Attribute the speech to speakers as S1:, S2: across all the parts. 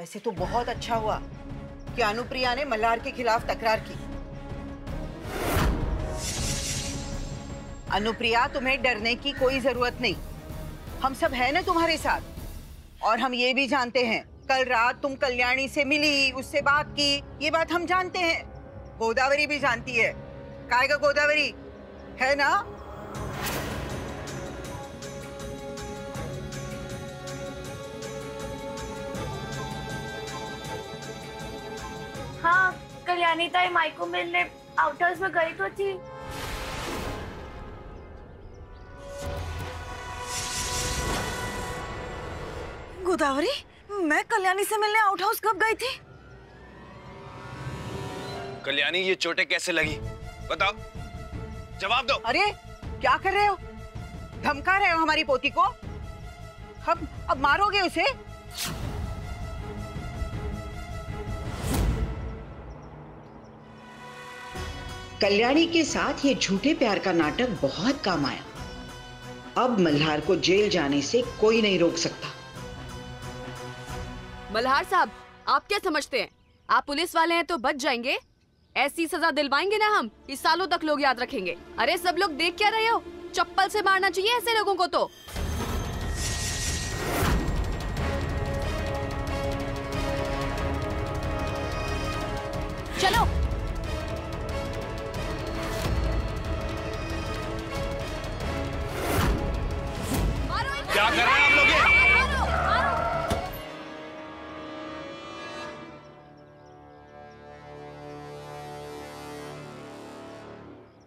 S1: वैसे तो बहुत अच्छा हुआ कि अनुप्रिया ने मल्हार के खिलाफ तकरार की। अनुप्रिया, तुम्हें डरने की कोई जरूरत नहीं, हम सब है ना तुम्हारे साथ। और हम ये भी जानते हैं कल रात तुम कल्याणी से मिली, उससे बात की, ये बात हम जानते हैं। गोदावरी भी जानती है। कायगा गोदावरी, है ना?
S2: हाँ, कल्याणी ताई माई को मिलने आउट हाउस में गई तो थी।
S3: गोदावरी, मैं कल्याणी से मिलने आउट हाउस कब गई थी?
S4: कल्याणी, ये चोटें कैसे लगी? बताओ, जवाब दो।
S1: अरे क्या कर रहे हो? धमका रहे हो हमारी पोती को? हम अब मारोगे उसे?
S5: कल्याणी के साथ ये झूठे प्यार का नाटक बहुत काम आया। अब मल्हार को जेल जाने से कोई नहीं रोक सकता।
S6: मल्हार साहब, आप क्या समझते हैं आप पुलिस वाले हैं तो बच जाएंगे? ऐसी सजा दिलवाएंगे ना हम, इस सालों तक लोग याद रखेंगे। अरे सब लोग देख क्या रहे हो? चप्पल से मारना चाहिए ऐसे लोगों को तो। चलो।
S4: क्या कर रहे हैं आप लोग ये?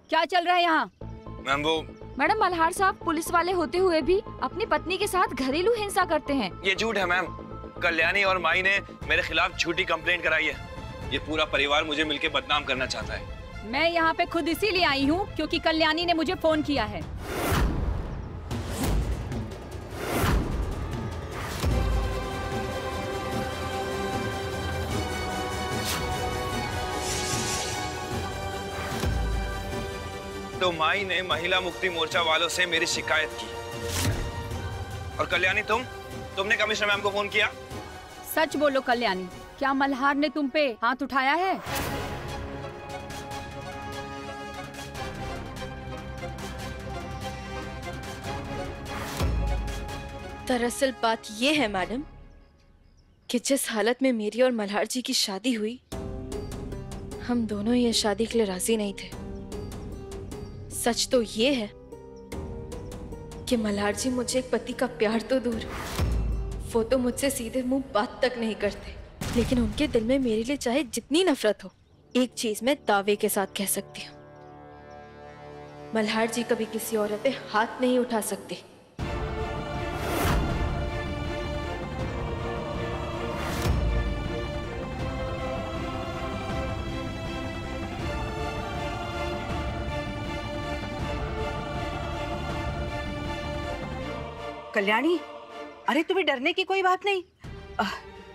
S6: क्या चल रहा है यहाँ?
S4: मैम वो
S7: मैडम, मल्हार साहब पुलिस वाले होते हुए भी अपनी पत्नी के साथ घरेलू हिंसा करते हैं।
S4: ये झूठ है मैम। कल्याणी और माई ने मेरे खिलाफ झूठी कंप्लेंट कराई है। ये पूरा परिवार मुझे मिलके बदनाम करना चाहता है।
S6: मैं यहाँ पे खुद इसीलिए आई हूँ क्योंकि कल्याणी ने मुझे फोन किया है।
S4: तो माई ने महिला मुक्ति मोर्चा वालों से मेरी शिकायत की। और कल्याणी, तुमने कमिश्नर मैम को फोन किया?
S6: सच बोलो कल्याणी, क्या मल्हार ने तुम पे हाथ उठाया है?
S2: दरअसल बात ये है मैडम कि जिस हालत में मेरी और मल्हार जी की शादी हुई, हम दोनों ये शादी के लिए राजी नहीं थे। सच तो ये है कि मल्हार जी मुझे एक पति का प्यार तो दूर, वो तो मुझसे सीधे मुंह बात तक नहीं करते। लेकिन उनके दिल में मेरे लिए चाहे जितनी नफरत हो, एक चीज मैं दावे के साथ कह सकती हूँ, मल्हार जी कभी किसी औरत पे हाथ नहीं उठा सकते।
S1: कल्याणी, अरे तुम्हें डरने की कोई बात नहीं।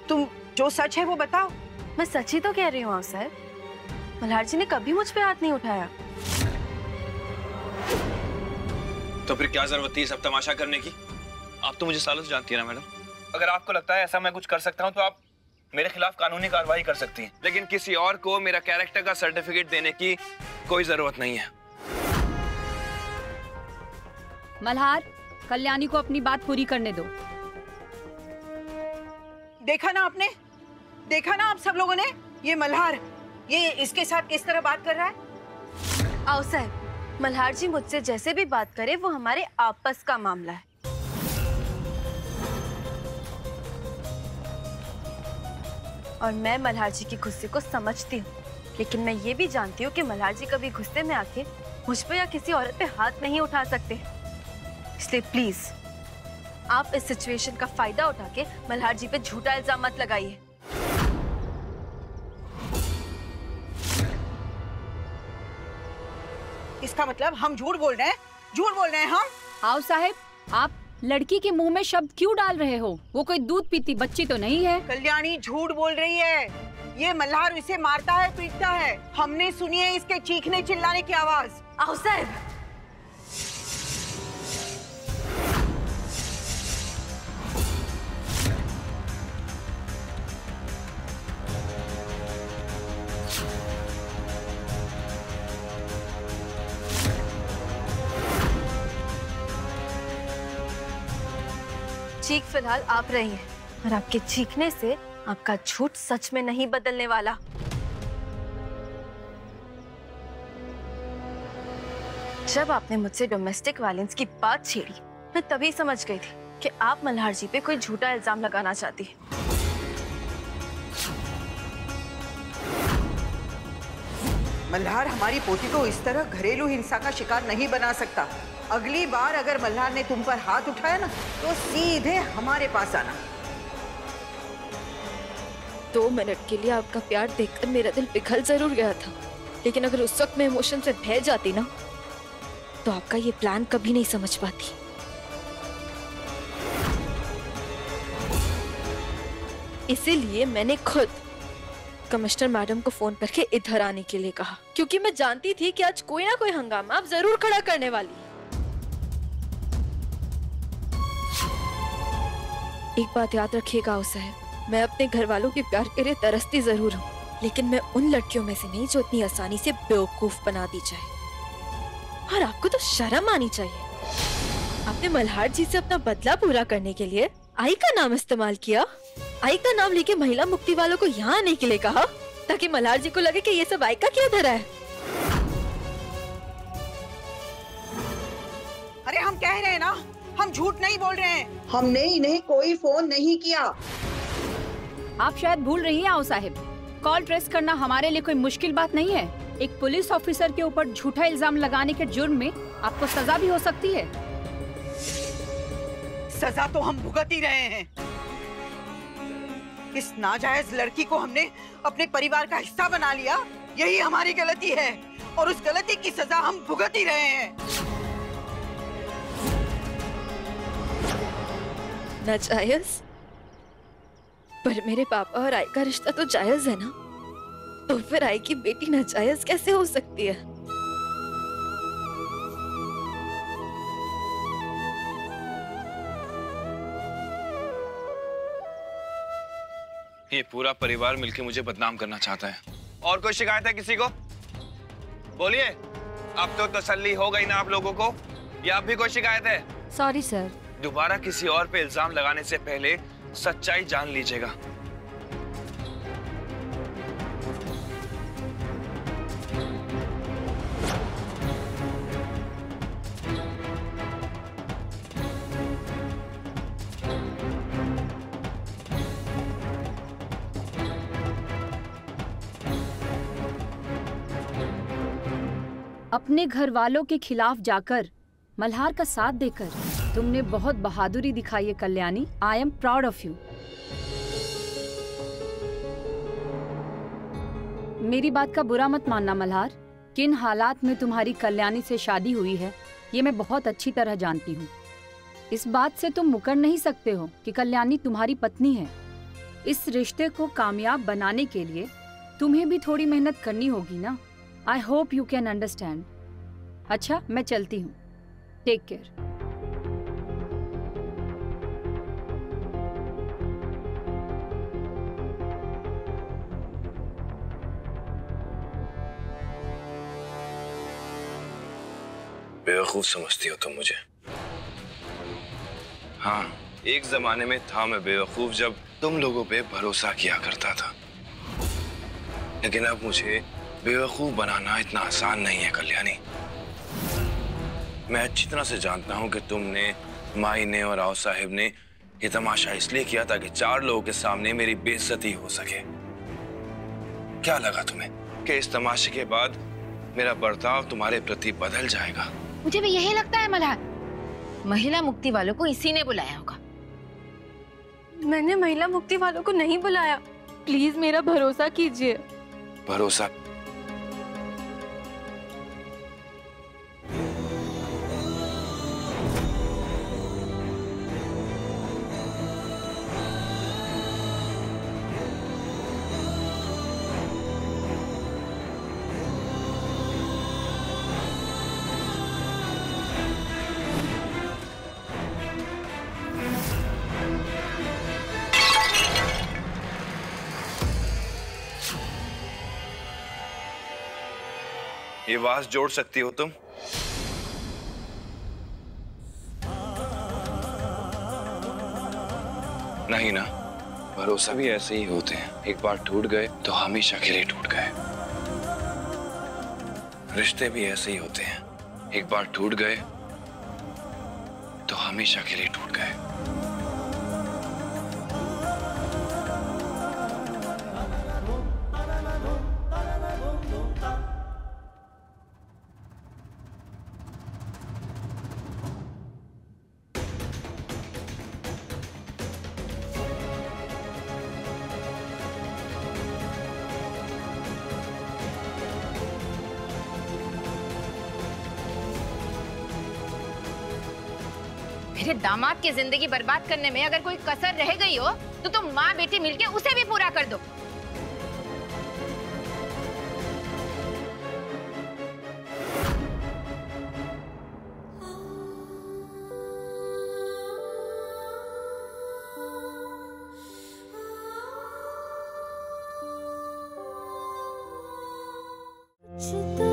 S1: तुम जो सच है वो बताओ।
S2: मैं सच ही तो कह रही हूँ साहब, मल्हार जी ने कभी मुझ पे हाथ नहीं उठाया।
S4: तो फिर क्या जरूरत थी सब तमाशा करने की? आप तो मुझे सालों से जानती है ना मैडम। अगर आपको लगता है ऐसा मैं कुछ कर सकता हूँ तो आप मेरे खिलाफ कानूनी कार्रवाई कर सकती हैं, लेकिन किसी और को मेरा कैरेक्टर का सर्टिफिकेट देने की कोई जरूरत नहीं है।
S6: मल्हार, कल्याणी को अपनी बात पूरी करने दो।
S1: देखा ना आपने, देखा ना आप सब लोगों ने, ये मल्हार, ये इसके साथ किस तरह बात कर रहा है।
S2: आओ साहब, मल्हार जी मुझसे जैसे भी बात करे वो हमारे आपस का मामला है। और मैं मल्हार जी के गुस्से को समझती हूँ, लेकिन मैं ये भी जानती हूँ कि मल्हार जी कभी गुस्से में आके मुझ पे या किसी औरत पे हाथ नहीं उठा सकते। इसलिए प्लीज आप इस सिचुएशन का फायदा उठा के मल्हार जी पे झूठा इल्जाम मत लगाइए।
S1: इसका मतलब हम झूठ बोल रहे हैं, झूठ बोल रहे हैं हम।
S6: आओ साहब, आप लड़की के मुंह में शब्द क्यों डाल रहे हो? वो कोई दूध पीती बच्ची तो नहीं है।
S1: कल्याणी झूठ बोल रही है। ये मल्हार इसे मारता है, पीटता है। हमने सुनी है इसके चीखने चिल्लाने की आवाज।
S2: आओ साहब, चीख फिलहाल आप रही हैं, और आपके चीखने से आपका झूठ सच में नहीं बदलने वाला। जब आपने मुझसे डोमेस्टिक वायलेंस की बात छेड़ी, मैं तभी समझ गई थी कि आप मल्हार जी पे कोई झूठा इल्जाम लगाना चाहती हैं।
S1: मल्हार हमारी पोती को इस तरह घरेलू हिंसा का शिकार नहीं बना सकता। अगली बार अगर मल्हार ने तुम पर हाथ उठाया ना, तो सीधे हमारे पास आना।
S2: 2 मिनट के लिए आपका प्यार देखकर मेरा दिल पिघल जरूर गया था, लेकिन अगर उस वक्त मैं इमोशन से बह जाती ना, तो आपका ये प्लान कभी नहीं समझ पाती। इसीलिए मैंने खुद कमिश्नर मैडम को फोन करके इधर आने के लिए कहा, क्योंकि मैं जानती थी कि आज कोई ना कोई हंगामा आप जरूर खड़ा करने वाली। एक बात याद रखिएगा आओ साहब, मैं अपने घर वालों के प्यार के लिए तरसती जरूर हूँ, लेकिन मैं उन लड़कियों में से नहीं जो इतनी आसानी से बेवकूफ बना दी जाए। और आपको तो शर्म आनी चाहिए। आपने मल्हार जी से अपना बदला पूरा करने के लिए आई का नाम इस्तेमाल किया। आई का नाम लेके महिला मुक्ति वालों को यहाँ आने के लिए कहा, ताकि मल्हार जी को लगे कि ये सब आई का क्या धरा है।
S1: अरे हम कह रहे हैं ना, हम झूठ नहीं बोल रहे हैं।
S5: हमने इन्हें कोई फोन नहीं किया।
S8: आप शायद भूल रही हैं आओ साहिब, कॉल ट्रेस करना हमारे लिए कोई मुश्किल बात नहीं है। एक पुलिस ऑफिसर के ऊपर झूठा इल्जाम लगाने के जुर्म में आपको सजा भी हो सकती है।
S1: सजा तो हम भुगत ही रहे हैं। इस नाजायज लड़की को हमने अपने परिवार का हिस्सा बना लिया, यही हमारी गलती है, और उस गलती की सजा हम भुगत ही रहे हैं।
S2: नाजायज? पर मेरे पापा और आई का रिश्ता तो जायज है ना, तो फिर आई की बेटी नाजायज कैसे हो सकती है?
S4: ये पूरा परिवार मिलके मुझे बदनाम करना चाहता है। और कोई शिकायत है किसी को? बोलिए। अब तो तसल्ली हो गई ना आप लोगों को, या अब भी कोई शिकायत है?
S8: Sorry sir.
S4: दोबारा किसी और पे इल्जाम लगाने से पहले सच्चाई जान लीजिएगा।
S8: अपने घर वालों के खिलाफ जाकर मल्हार का साथ देकर तुमने बहुत बहादुरी दिखाई है Kalyani. I am proud of you. मेरी बात का बुरा मत मानना मल्हार, किन हालात में तुम्हारी कल्याणी से शादी हुई है ये मैं बहुत अच्छी तरह जानती हूँ। इस बात से तुम मुकर नहीं सकते हो कि कल्याणी तुम्हारी पत्नी है। इस रिश्ते को कामयाब बनाने के लिए तुम्हें भी थोड़ी मेहनत करनी होगी ना। I hope you can understand. अच्छा मैं चलती हूँ, टेक केयर।
S4: बेवकूफ समझती हो तुम मुझे? हाँ, एक जमाने में था मैं बेवकूफ जब तुम लोगों पे भरोसा किया करता था, लेकिन अब मुझे बेवकूफ बनाना इतना आसान नहीं है कल्याणी। मैं अच्छी तरह से जानता हूं कि तुमने, माई ने और आओ साहिब ने ये तमाशा इसलिए किया ताकि 4 लोगों के सामने मेरी बेइज्जती हो सके। क्या लगा तुम्हें कि इस तमाशे के बाद मेरा बर्ताव तुम्हारे प्रति बदल जाएगा?
S7: मुझे भी यही लगता है मल्हार। महिला मुक्ति वालों को इसी ने बुलाया होगा।
S2: मैंने महिला मुक्ति वालों को नहीं बुलाया, प्लीज मेरा भरोसा कीजिए।
S4: भरोसा? ये आवाज जोड़ सकती हो तुम? नहीं ना, भरोसा भी ऐसे ही होते हैं, एक बार टूट गए तो हमेशा के लिए टूट गए। रिश्ते भी ऐसे ही होते हैं, एक बार टूट गए तो हमेशा के लिए टूट गए।
S9: मेरे दामाद की जिंदगी बर्बाद करने में अगर कोई कसर रह गई हो तो तुम माँ बेटी मिलके उसे भी पूरा कर दो।
S10: कुछ तो